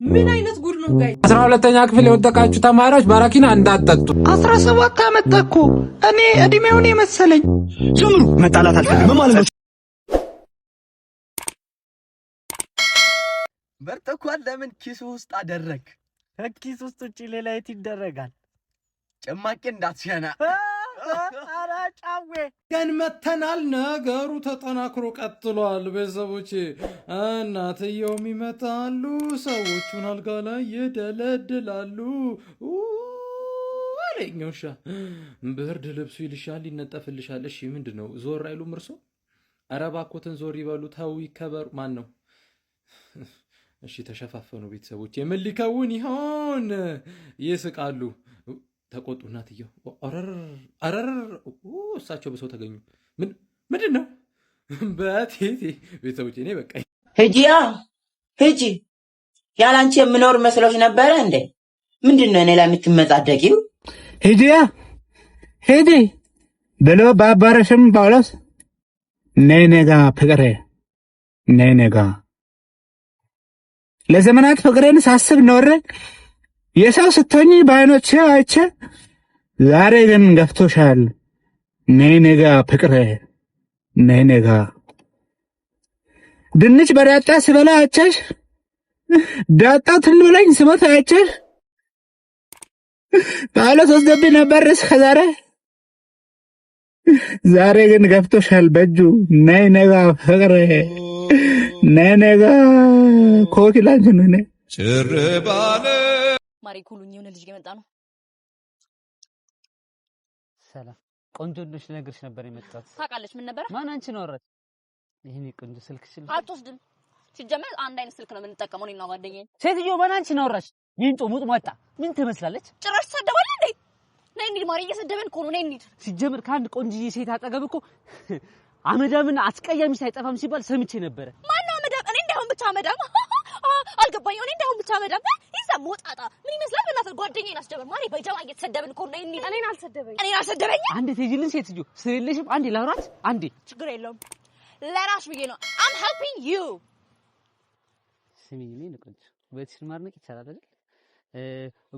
ምን አይነት ጉድ ነው ጋይ? 12ኛ ክፍል የወደቃችሁ ተማሪዎች በረኪና እንዳትጠጡ። 17 ዓመት ተኩ እኔ እድሜውን የመሰለኝ ዙምሩ መጣላት አልፈልግም ማለት ነው። በርተኳል ለምን ኪስ ውስጥ አደረክ? ከኪስ ውስጥ ውጪ ሌላ የት ይደረጋል? ጭማቂ እንዳትሸና። አራ ጫዌ ገን መተናል። ነገሩ ተጠናክሮ ቀጥሏል። ቤተሰቦቼ እናትየውም ይመጣሉ፣ ሰዎቹን አልጋ ላይ ይደለድላሉ። አለኛውሻ ብርድ ልብሱ ይልሻል፣ ይነጠፍልሻል። እሺ ምንድነው ዞር አይሉም እርሶ? ኧረ እባክዎትን ዞር ይበሉ፣ ተው ይከበሩ። ማን ነው? እሺ ተሸፋፈኑ ቤተሰቦቼ። ምን ሊከውን ይሆን? ይስቃሉ። ተቆጡ እናትየው። አረር እሳቸው በሰው ተገኙ። ምንድን ነው? በቴቴ ቤተሰቦቼ እኔ በቃ ሂጂ ያላንቺ የምኖር መስሎሽ ነበረ እንዴ? ምንድን ነው እኔ ላይ የምትመጻደቂው? ሂጂ ብሎ ባባረሽም ጳውሎስ ነይ ነጋ ፍቅሬ ነይ ነጋ። ለዘመናት ፍቅሬን ሳስብ ኖሬ የሰው ስትሆኚ በዓይኖቼ አይቼ ዛሬ ግን ገፍቶሻል። ነይ ነጋ ፍቅሬ ነይ ነጋ። ድንች በዳጣ ስበላ አይቼሽ ዳጣው ትሉ ብለኝ ስሞት አይቼሽ ጳውሎስ ወስዶብኝ ነበር እስከ ዛሬ ግን ገፍቶሻል በእጁ። ነይ ነጋ ፍቅሬ ነይ ነጋ። ኮኪላንች ነኝ ጭር ባለ ማሪ ኩሉኝ የሆነ ልጅ የመጣ ነው። ሰላም ቆንጆ ልጅ ልነግርሽ ነበር የመጣሁት። ታውቃለች ምን ነበር? ማን አንቺ ነው ወረድ? ይሄኔ ቆንጆ ስልክሽን አትወስድም። ሲጀመር አንድ አይነት ስልክ ነው የምንጠቀመው እኔና ጓደኛዬ። ሴትዮ ማን አንቺ ነው ወረሽ? ይንጦ ሙጥ ማጣ ምን ትመስላለች? ጭራሽ ተሰደባለች እንዴ? ነይ እንሂድ ማሪ፣ እየሰደበን እኮ ነው። ነይ እንሂድ። ሲጀመር ከአንድ ቆንጆዬ ሴት አጠገብ እኮ አመዳምና አስቀያሚ ሳይጠፋም ሲባል ሰምቼ ነበር። ማነው አመዳም? እኔ እንዳሁን ብቻ አመዳም አልገባኝ። እኔ እንዳሁን ብቻ አመዳም ይዛ ሞጣጣ ምን ይመስላል? በእናትህ ጓደኛዬን አስደበር ማሪ። በጀማ እየተሰደብን እኮ ነው። እኔን አልሰደበኝ። አንዴ ትይልኝ ሴትዮ ስለሌለሽም አንዴ ላውራት። አንዴ ችግር የለውም ለራሽ ብዬ ነው። I'm helping you። ስሚኝ ምን ቆንጆ ቤትሽን ማድነቅ ይቻላል አይደል?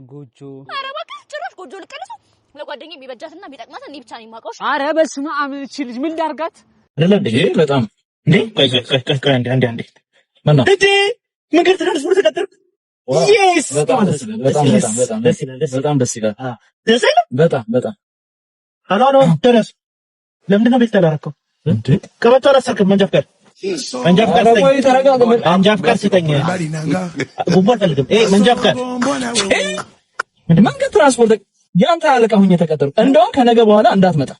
ጎጆ ኧረ እባክህ ጭራሽ ጎጆ ልቀልሱ። ለጓደኛዬ የሚበጃትና የሚጠቅማት እኔ ብቻ ነኝ የማውቀው። ኧረ በስመ አብ እቺ ልጅ ምን ዳርጋት ለለንዴ በጣም እንዴ ቆይ አንዴ ማነው እንዴ መንገድ ትራንስፖርት ተቀጠርኩ። yes በጣም ደስ ይላል። በጣም አሎ ደረስ። ለምንድን ነው ቤት ተላረከው እንዴ? ከመጣ አላሰርክም። መንጃ ፍቃድ ስጠኝ። ጉቦ አልፈልግም። መንጃ ፍቃድ መንገድ ትራንስፖርት ያንተ አለቃ ሁኜ ተቀጠርኩ። እንደውም ከነገ በኋላ እንዳትመጣ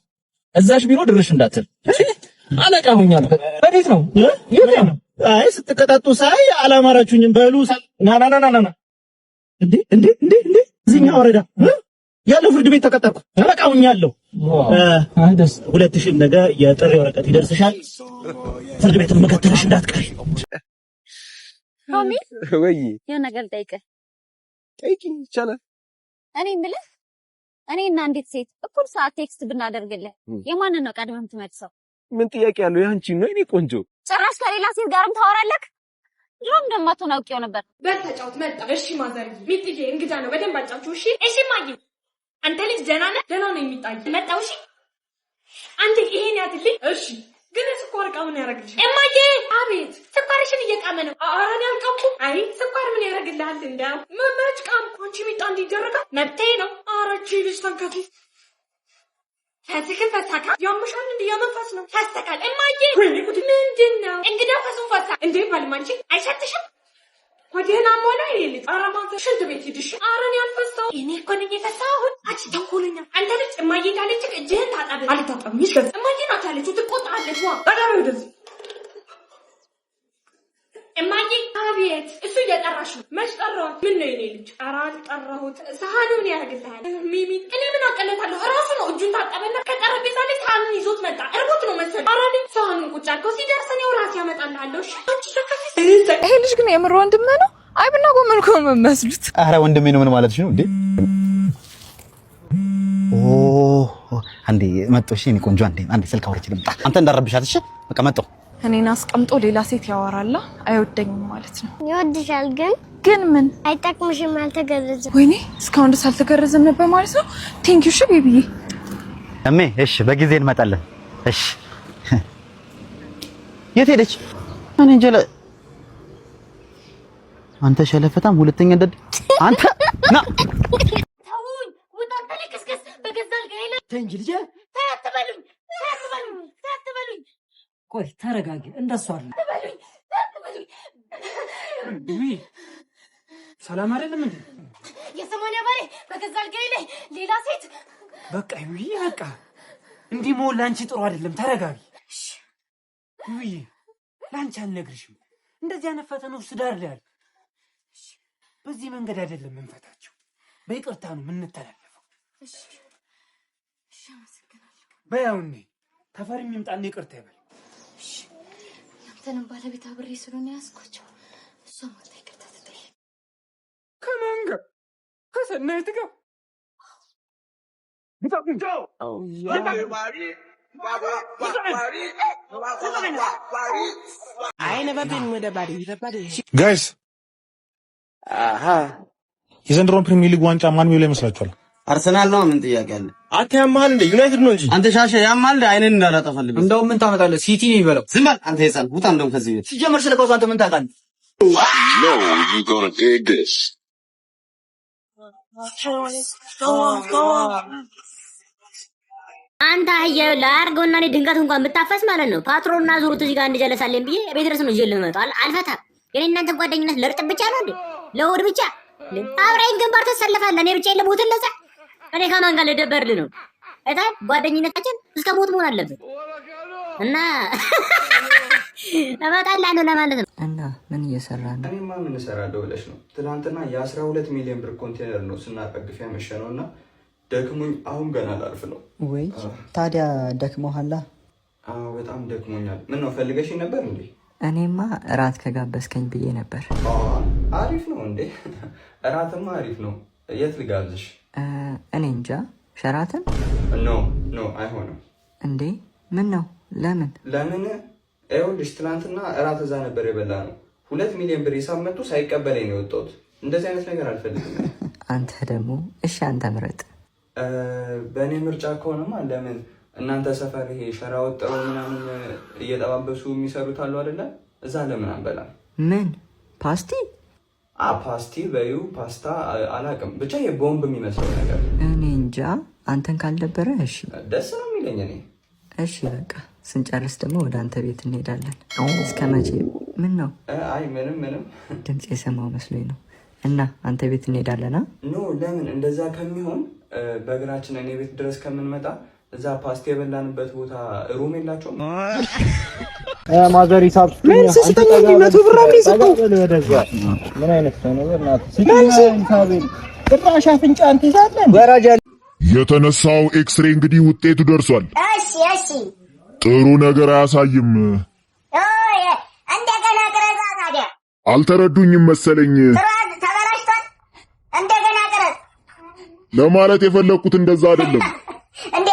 እዛሽ ቢሮ ድርሽ እንዳትል አለቃ ሁኛለሁ። በቤት ነው የት ነው? አይ ስትቀጣጡ ሳይ አላማራችሁኝም። በሉ ና እንዴ እዚህኛው ወረዳ ያለው ፍርድ ቤት ተቀጠርኩ። ተቃውኛለሁ። ደስ 2000 ነገ የጥሪ ወረቀት ይደርስሻል። ፍርድ ቤት መከተልሽ እንዳትቀሪ። ማሚ ወይ የሆነ ነገር ጠይቀህ ጠይቂኝ ይቻላል። እኔ የምልህ እኔና እንዴት ሴት እኩል ሰዓት ቴክስት ብናደርግልህ የማንን ነው ቀድመህ የምትመልሰው? ምን ጥያቄ ያለው? ያንቺ ነው። እኔ ቆንጆ ጭራሽ ከሌላ ሴት ጋርም ታወራለህ? ድሮም እንደማትሆን አውቄው ነበር። በልተጫውት መጣ። እሺ ማዘርዬ፣ ሚጥዬ እንግዳ ነው በደንብ አጫውቹ። እሺ ማዬ፣ አንተ ልጅ ደህና ነህ? ደህና ነው የሚጣይ መጣው። እሺ አንተ ይሄን ያትልኝ። እሺ ግን ስኳር ዕቃ ምን ያደርግልሽ? እማዬ አቤት። ስኳርሽን እየቃመ ነው። ኧረ እኔ አልቃምኩም። አይ ስኳር ምን ያደርግልሃል? እንደው መመጭ ቃምኩ። አንቺ ሚጣ እንዲደረጋ መብቴ ነው። ኧረ እቺ ልጅ ተንከፊ ፈስክን ፈሳካ ያምሻል እንዴ? ያመፋስ ነው ፈስተካል። እማዬ ምንድነው? እንግዳ ፈሱን ፈሳ እንዴ? ባልማንቺ አይሸትሽም? ወዲህና ሞላ ይልጥ አራማንተ ሽንት ቤት ሂድሽ። ኧረ እኔ አልፈሳው። እኔ እኮ ነኝ የፈሳሁት። አንቺ ተንኮለኛ አንተ ልጅ። እማዬ ካለች እጅህን ታጣብ። አልታጣም ይሽከ እማዬ ናት ያለችው። ትቆጣለች። ዋ አዳም ወደዚህ እማዬ አቤት። እሱ እየጠራሽ ነው። መች ጠራሁት? ምን ነው የኔ ልጅ? ኧረ አልጠራሁት። ሳህኑን ያደርግልሃል። ሚሚ እኔ ምን አቀለታለሁ? እራሱ ነው እጁን ታጠበና ከጠረጴዛ ላይ ሳህኑን ይዞት መጣ። እርቦት ነው መሰለኝ። ኧረ እኔ ሳህኑን ቁጭ አድርገው ሲደርስ እኔው ራሴ ያመጣልሃለሁ። እሺ አንቺ ተከፈስ። ይሄ ልጅ ግን የምር ወንድምህ ነው? አይብና ጎመን እኮ ነው የምመስሉት። ኧረ ወንድሜ ነው። ምን ማለትሽ ነው እንዴ? አንዴ መጣሁ። እሺ እኔ ቆንጆ አንዴ ስልክ አውርቼ ልምጣ። አንተ እንዳረብሻት። እሺ በቃ መጣሁ። እኔን አስቀምጦ ሌላ ሴት ያወራላ። አይወደኝም ማለት ነው። ይወድሻል ግን ግን ምን አይጠቅምሽም አልተገረዘም። ወይኔ እስካሁን ድረስ አልተገረዘም ነበር ማለት ነው። ቴንክ ዩ። እሺ ቤቢዬ። እሜ እሺ፣ በጊዜ እንመጣለን። እሺ። የት ሄደች? እኔ እንጃ። አንተ ሸለፈታም ሁለተኛ እንደድ አንተ ና ተውኝ። ውጣ ተለከስከስ በገዛ አልጋዬ ላይ ተንጂ ልጄ ታያትበሉኝ። ቆይ ተረጋጊ። እንደሱ አይደል ታያትበሉኝ። ውይ ሰላም አይደለም እንዴ? የሰማንያ ባሬ በገዛ አልጋዬ ላይ ሌላ ሴት። በቃ ውይ በቃ እንዲህ መሆን ላንቺ ጥሩ አይደለም። ተረጋጊ። ውይ ላንቺ አልነግርሽም። እንደዚህ አይነት ፈተናዎች ትዳር ላይ አሉ። በዚህ መንገድ አይደለም የምንፈታቸው፣ በይቅርታ ነው የምንተላለፈው። እሺ አመሰግናለሁ። በያውኔ ተፈሪ ይምጣና ይቅርታ ይበል። እሺ ያንተንም ባለቤት አብሬ ስለሆነ ያስኳቸው እሷ ማታ ይቅርታ ትጠይቅ። ከማን ጋር? ከሰናይት ጋር ጋይስ የዘንድሮን ፕሪሚየር ሊግ ዋንጫ ማን የሚውለው ይመስላችኋል? አርሰናል ነው። ምን ጥያቄ አለ? አንተ ያማል እንደ ዩናይትድ ነው እንጂ አንተ ሻሸ ያማል እንደ አይነን እንዳላጠፋልኝ። እንደውም ምን ታመጣለህ? ሲቲ ነው የሚበለው። ዝም በል አንተ የሳል ውጣ። እንደውም ከዚህ ቤት ሲጀመር ስለ ኳስ አንተ ምን ታውቃለህ? አንተ አየው ላርገውና እኔ ድንገት እንኳን ብታፈስ ማለት ነው ፓትሮልና ዙሩት እዚህ ጋር እንጀለሳለን ብዬ ቤት ድረስ ነው ይዤ ልመጣው። አልፈታም። የኔ እናንተ ጓደኝነት ለርጥ ብቻ ነው እንዴ? ለሆድ ብቻ አብረን ግንባር ተሰልፋለን። እኔ ብቻ ለሞት ለዛ እኔ ከማን ጋር ልደበርልህ ነው? እታ ጓደኝነታችን እስከ ሞት መሆን አለበት እና እመጣልሃለሁ ለማለት ነው። እና ምን እየሰራ ነው? እኔማ ምን እሰራለሁ ብለሽ ነው? ትናንትና የ12 ሚሊዮን ብር ኮንቴነር ነው ስናጠግፍ ያመሸነውና ደክሞኝ አሁን ገና ላርፍ ነው። ወይ ታዲያ ደክሞሃል? አዎ በጣም ደክሞኛል። ምን ነው ፈልገሽኝ ነበር እንዴ? እኔማ እራት ከጋበዝከኝ ብዬ ነበር። አሪፍ ነው እንዴ? እራትማ አሪፍ ነው። የት ልጋብዝሽ? እኔ እንጃ። ሸራተን? ኖ አይሆንም። እንዴ ምን ነው? ለምን? ይኸውልሽ ትናንትና እራት እዛ ነበር የበላ ነው። 2 ሚሊዮን ብር ሂሳብ መጥቶ ሳይቀበለኝ ነው የወጣሁት። እንደዚህ አይነት ነገር አልፈልግም። አንተ ደግሞ እሺ አንተ ምረጥ። በእኔ ምርጫ ከሆነማ ለምን እናንተ ሰፈር ይሄ ሸራ ወጥረው ምናምን እየጠባበሱ የሚሰሩት አሉ አይደለ? እዛ ለምን አንበላም? ምን ፓስቲ? ፓስቲ በዩ ፓስታ አላውቅም፣ ብቻ የቦምብ የሚመስለው ነገር። እኔ እንጃ። አንተን ካልደበረ እሺ። ደስ ነው የሚለኝ እኔ። እሺ በቃ ስንጨርስ ደግሞ ወደ አንተ ቤት እንሄዳለን። እስከ መቼ? ምን ነው? አይ ምንም ድምፅ የሰማው መስሎኝ ነው። እና አንተ ቤት እንሄዳለና? ኖ ለምን እንደዛ ከሚሆን በእግራችን እኔ ቤት ድረስ ከምንመጣ እዛ ፓስቲ የበላንበት ቦታ ሩም የላቸውም? ማዘር ሂሳብ ምን ስስተኛ 100 ብር ነው የሰጠው። ምን አይነት ነው በእናትህ? ጭራሽ አፍንጫን ትይዛለህ። ወራጅ የተነሳው ኤክስሬ እንግዲህ ውጤቱ ደርሷል። እሺ ጥሩ ነገር አያሳይም። እንደገና ቅረጻ። ታዲያ አልተረዱኝም መሰለኝ። ተበላሽቷል። እንደገና ቅረጽ ለማለት የፈለኩት እንደዛ አይደለም። እንዴ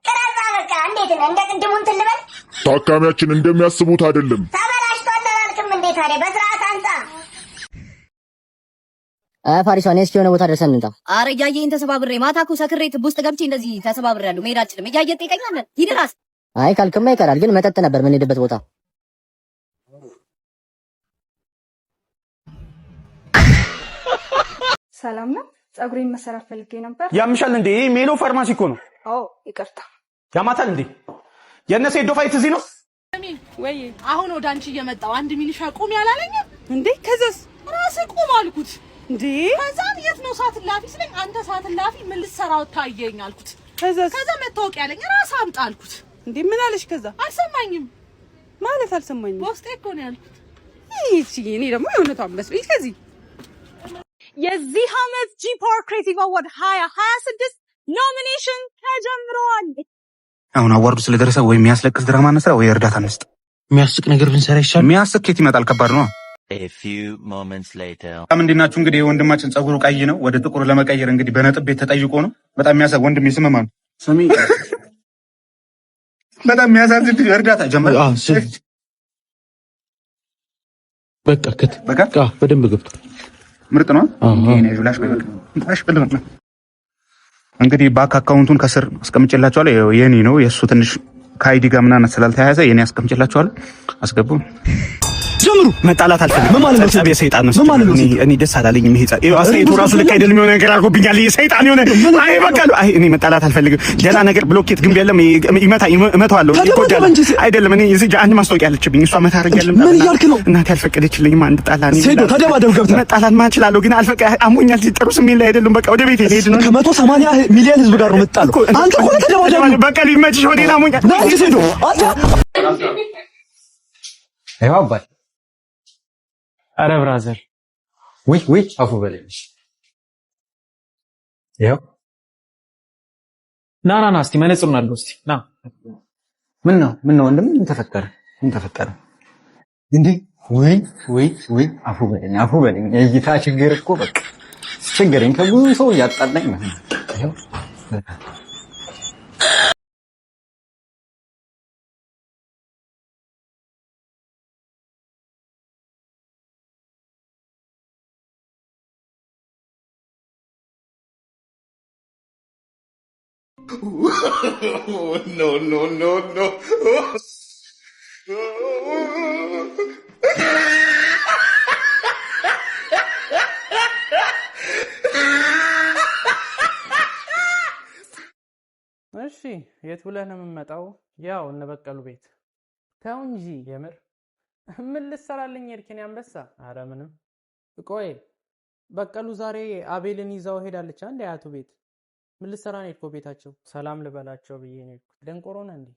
ቅረጻ በቃ። እንዴት ነው? እንደ ቅድሙ እንትን ልበል? ታካሚያችን እንደሚያስቡት አይደለም። ተበላሽቷል አላልክም እንዴ? ታዲያ በስርዓት አንጻ። ፋሪሷን እስኪ የሆነ ቦታ ደርሰን እንጣ። አረ እያየኝ ተሰባብሬ ማታ እኮ ሰክሬ ትብ ውስጥ ገብቼ እንደዚህ ተሰባብሬያለሁ። መሄድ አልችልም። እያየህ ትጠይቀኛለህ? ሂድ እራስህ። አይ ካልክማ ይቀራል። ግን መጠጥ ነበር ምን ሄድበት ቦታ። ሰላም ነው። ጸጉሬን መሰራት ፈልጌ ነበር። ያምሻል እንዴ? ሜሎ ፋርማሲ እኮ ነው። አዎ ይቅርታ። ያማታል እንዴ? የነሰ ዶፋይት እዚህ ነው ወይ? አሁን ወደ አንቺ እየመጣው አንድ ሚኒሻ ቁም ያላለኝም እንዴ? ከዛስ ራስህ ቁም አልኩት እንዴ። ከዛም የት ነው ሰዓት ላፊ ስለኝ አንተ ሰዓት ላፊ ምን ልትሰራው ታየኝ አልኩት። ከዛ መታወቂያ ያለኝ ራስህ አምጣ አልኩት። እንዴ ምን አለሽ? ከዛ አልሰማኝም ማለት አልሰማኝም። በውስጤ እኮ ነው ያልኩት። እሺ እኔ ደግሞ የእውነቷን መስሎኝ ከዚህ የዚህ ዓመት ጂ ፓወር ክሬቲቭ አዋርድ 2026 ኖሚኔሽን ተጀምሯል። አሁን አዋርዱ ስለደረሰ ወይ የሚያስለቅስ ድራማ እንስራ ወይ እርዳታ እንስጥ። የሚያስቅ ነገር ብንሰራ ይሻላል። የሚያስቅ ከየት ይመጣል? ከባድ ነው። A few moments later. እንዴት ናችሁ? እንግዲህ ወንድማችን ጸጉሩ ቀይ ነው፣ ወደ ጥቁር ለመቀየር እንግዲህ በነጥብ ቤት ተጠይቆ ነው። በጣም የሚያሳዝን ወንድም ይስመማ ነው። ስሚ በጣም የሚያሳዝን እርዳታ ጀመረ። በቃ ከት በቃ በደንብ ገብቷል። ምርጥ ነው። እኔ ጁላሽ በቃ እንግዲህ ባንክ አካውንቱን ከስር አስቀምጬላችኋለሁ። የኔ ነው የሱ ትንሽ ከአይዲ ጋር ምናምን ስላልተያያዘ የኔ አስቀምጬላችኋለሁ። አስገቡ። ጀምሩ። መጣላት አልፈልግም። ምን ማለት ነው? ሰይጣን ነው። እኔ ደስ አላለኝም። ይሄ አስተያየቱ ራሱ ልክ አይደለም። የሆነ ነገር አድርጎብኛል። ሰይጣን የሆነ አይ በቃ እኔ መጣላት አልፈልግም። ሌላ ነገር ብሎኬት ግንብ የለም። እመታዋለሁ። ይጎዳል አይደለም። እኔ እዚህ አንድ ማስታወቂያ አለችብኝ። እሷ መታረግ ያለም ምን እያልክ ነው? እናቴ አልፈቀደችልኝም። አንድ ጣላ ነኝ። ሄዶ ተደባደብ ገብተህ መጣላት ማንችላለሁ፣ ግን አሞኛል። ጥሩ ስሜት ላይ አይደለም። በቃ ወደ ቤቴ ልሄድ ነው። ከ180 ሚሊዮን ህዝብ ጋር ነው የምጣለው። አንተ እኮ ተደባደብ። በቃ ሊመችሽ ወዴና አሞኛል። ናይስ ሄዶ አንተ አይዋ አባይ አረ ብራዘር ወይ አፉ በለሽ። ያው ና እስቲ መነጽሩን አለው እስቲ ና። ምን ነው ወንድም ምን ተፈጠረ እንዴ? ወይ አፉ በለኝ። የእይታ ችግር እኮ በቃ ችግሬን ከብዙ ሰው እያጣላኝ ነው። ያው No. እሺ የት ብለህ ነው የምመጣው? ያው እነ በቀሉ ቤት። ተው እንጂ የምር ምን ልትሰራልኝ ሄድክ? አንበሳ። አረ ምንም። ቆይ በቀሉ ዛሬ አቤልን ይዛው ሄዳለች አንዴ አያቱ ቤት። ምን ልትሰራ ነው የሄድከው ቤታቸው? ሰላም ልበላቸው ብዬ ነው የሄድኩት። ደንቆሮ ነህ እንዴ?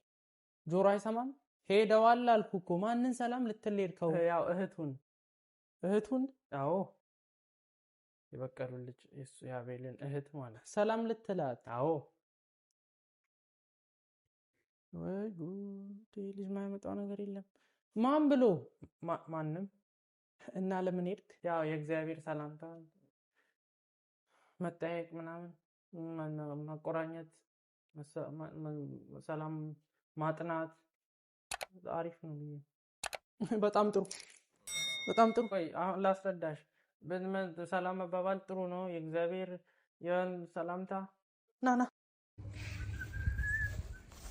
ጆሮ አይሰማም? ሄደዋል አልኩህ እኮ። ማንን ሰላም ልትል ሄድከው? ያው እህቱን አዎ የበቀሉ ልጅ እሱ የአቤልን እህት ማለት ሰላም ልትላት። አዎ ወይ ጉድ! ልጅ ማይመጣው ነገር የለም። ማን ብሎ ማንም። እና ለምን ሄድክ? ያው የእግዚአብሔር ሰላምታ መጠየቅ ምናምን ማቆራኘት፣ ሰላም ማጥናት አሪፍ ነው። በጣም ጥሩ። ቆይ አሁን ላስረዳሽ። ሰላም መባባል ጥሩ ነው። የእግዚአብሔር ሰላምታ ና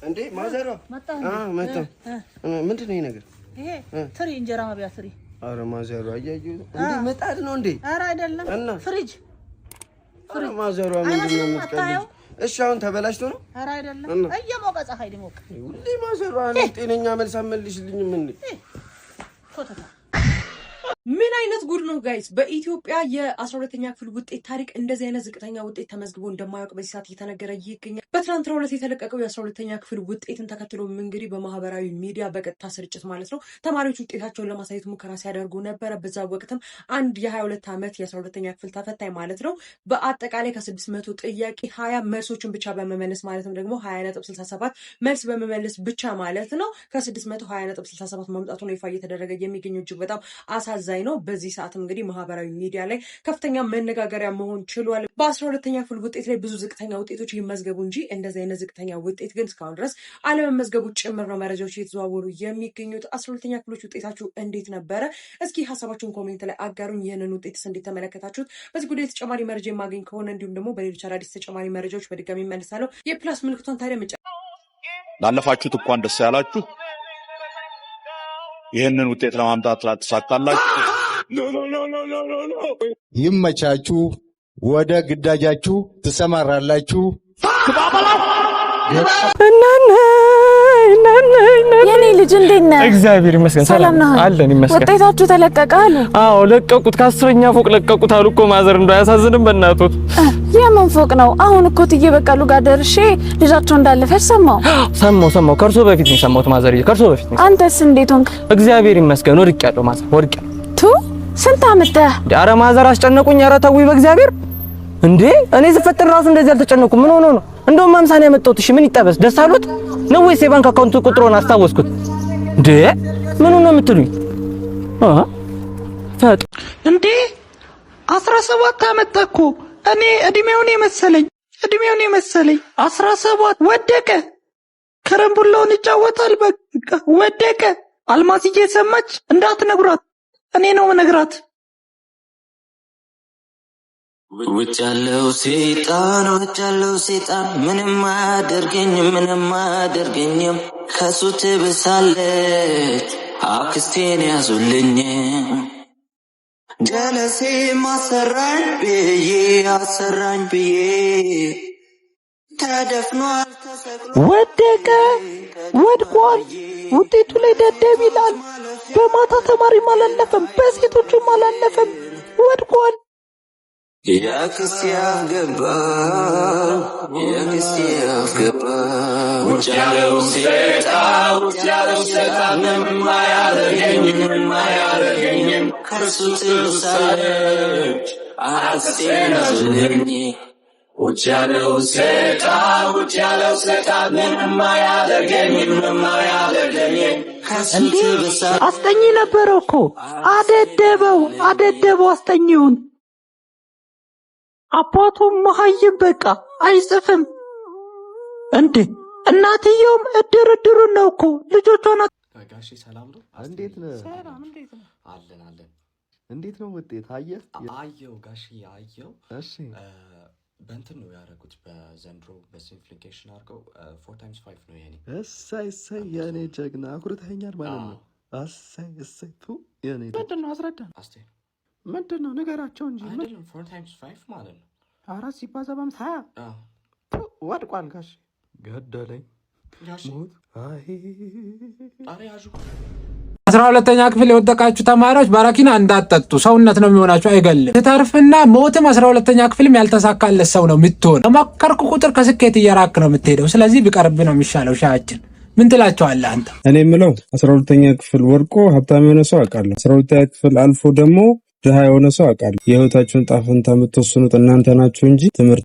እንዴ ማዘሯ መጣ። ምንድን ነው ይሄ ነገር? ይሄ ትሪ እንጀራ መብያ ትሪ። አረ ማዘሯ አያዩ እንዴ መጣድ ነው እንዴ? አረ አይደለም፣ ፍሪጅ። አረ ማዘሯ ምንድን ነው የምትቀልጂው? እሺ አሁን ተበላሽቶ ነው? አረ አይደለም፣ እየሞቀ ፀሐይ ሊሞቅ እንዴ ማዘሯ ጤነኛ መልስ አመልሽልኝም እንዴ? ኮተታ ምን አይነት ጉድ ነው ጋይስ! በኢትዮጵያ የ12ኛ ክፍል ውጤት ታሪክ እንደዚህ አይነት ዝቅተኛ ውጤት ተመዝግቦ እንደማያውቅ በዚህ ሰዓት እየተነገረ ይገኛል። በትናንትናው ዕለት የተለቀቀው የ12ኛ ክፍል ውጤትን ተከትሎ እንግዲህ በማህበራዊ ሚዲያ በቀጥታ ስርጭት ማለት ነው ተማሪዎች ውጤታቸውን ለማሳየት ሙከራ ሲያደርጉ ነበረ። በዛ ወቅትም አንድ የ22 ዓመት የ12ኛ ክፍል ተፈታኝ ማለት ነው በአጠቃላይ ከ600 ጥያቄ 20 መልሶችን ብቻ በመመለስ ማለትም ደግሞ 20.67 መልስ በመመለስ ብቻ ማለት ነው ከ600 20.67 ማምጣቱ ነው ይፋ እየተደረገ የሚገኘው። እጅግ በጣም አሳዛኝ ነው። በዚህ ሰዓት እንግዲህ ማህበራዊ ሚዲያ ላይ ከፍተኛ መነጋገሪያ መሆን ችሏል። በ12ኛ ክፍል ውጤት ላይ ብዙ ዝቅተኛ ውጤቶች ይመዝገቡ እንጂ እንደዚህ አይነት ዝቅተኛ ውጤት ግን እስካሁን ድረስ አለመመዝገቡ ጭምር ነው መረጃዎች እየተዘዋወሩ የሚገኙት። 12ኛ ክፍሎች ውጤታችሁ እንዴት ነበረ? እስኪ ሀሳባችሁን ኮሜንት ላይ አጋሩኝ። ይህንን ውጤትስ እንዴት ተመለከታችሁት? በዚህ ጉዳይ ተጨማሪ መረጃ የማገኝ ከሆነ እንዲሁም ደግሞ በሌሎች አዳዲስ ተጨማሪ መረጃዎች በድጋሚ መልሳለሁ። የፕላስ ምልክቷን ታዲያ ላለፋችሁት እንኳን ደስ ያላችሁ። ይህንን ውጤት ለማምጣት ላተሳካላችሁ ይመቻችሁ። ወደ ግዳጃችሁ ትሰማራላችሁ። የኔ ልጅ እንዴት ነህ? እግዚአብሔር ይመስገን ሰላም አለን ይመስገን። ውጤታችሁ ተለቀቀ አሉ? አዎ ለቀቁት። ከ10ኛ ፎቅ ለቀቁት አሉ እኮ ማዘር። እንደው አያሳዝንም በእናቶት? የምን ፎቅ ነው? አሁን እኮ ትዬ በቀሉ ጋር ደርሼ ልጃቸው እንዳለፈች ሰማሁ። ከእርሶ በፊት ነው የሰማሁት ማዘርዬ፣ ከእርሶ በፊት ነው። አንተስ እንዴት ሆንክ? እግዚአብሔር ይመስገን ወድቄያለሁ ማዘር፣ ወድቄያለሁ። ስንት አመጣህ? ኧረ ማዘር አስጨነቁኝ። ኧረ ተውኝ በእግዚአብሔር። እንዴ እኔ ስፈጥር ራሱ እንደዚህ አልተጨነቁም። ምን ሆኖ ነው? እንደውም 50 ነው ያመጣሁት። እሺ ምን ይጠበስ? ደስ አሉት ነው ወይስ የባንክ አካውንት ቁጥሩን አስታወስኩት? እንዴ ምን ነው የምትሉኝ? ፈጥ እንዴ 17 አመጣ እኮ። እኔ እድሜውን የመሰለኝ 17 ወደቀ። ከረምቡላውን ይጫወታል። በቃ ወደቀ። አልማዝዬ ሰማች፣ እንዳትነግሯት እኔ ነው የምነግራት። ውጭ ያለው ሴጣን ምንም አያደርገኝም ከሱ ትብሳለች አክስቴን ያዙልኝ ጀለሴ አሰራኝ ብዬ ተደፍኗል ወድቋል። ውጤቱ ላይ ደደብ ይላል። በማታ ተማሪም አላለፈም፣ በሴቶቹም አላለፈም። ወድቋል። የክስቴ አፍገባ ውጭ ያለው ሴጣን ምንም አያደርገኝም ከእርሱ ትብሳለች አክስቴን ያዙልኝ ውጭ ያለው ሴጣን ምንም አያደርገኝም ከእርሱ ትብሳለች። አስጠኝ ነበረው እኮ አደደበው አስጠኝውን። አባቱም መሀይም በቃ አይጽፍም እንዴ! እናትየውም እድሩን ነው እኮ ልጆቿን። ጋሼ ሰላም ነው? እንዴት ነህ? ሰላም እንዴት ነው? አለን። እንዴት ነው ውጤት? አየው ጋሼ አየው። እሺ በእንትን ነው ያደረጉት በዘንድሮ በሲምፕሊኬሽን አድርገው 4x5 ነው የኔ። እሰይ የኔ ጀግና አኩርተኸኛል ማለት ነው። እሰይ የኔ ምንድን ነው አስረዳን። ምንድን ነው ንገራቸው እንጂ። አይደለም 4x5 ማለት ነው 4 ሲባዛ በአምስት 20 ወድቋል። ጋሽ ገደለኝ ሞት። አይ 12ኛ ክፍል የወደቃችሁ ተማሪዎች በረኪና እንዳትጠጡ፣ ሰውነት ነው የሚሆናችሁ፣ አይገልም። ትተርፍና ሞትም 12ኛ ክፍልም ያልተሳካለት ሰው ነው የምትሆን። በሞከርኩ ቁጥር ከስኬት እየራክ ነው የምትሄደው። ስለዚህ ቢቀርብ ነው የሚሻለው ሻያችን። ምን ትላቸዋለህ አንተ? እኔ የምለው 12ኛ ክፍል ወርቆ ሀብታም የሆነ ሰው አውቃለሁ። 12ኛ ክፍል አልፎ ደግሞ ድሃ የሆነ ሰው አውቃለሁ። የህይወታችሁን ጣፈንታ የምትወስኑት እናንተ ናችሁ እንጂ ትምህርት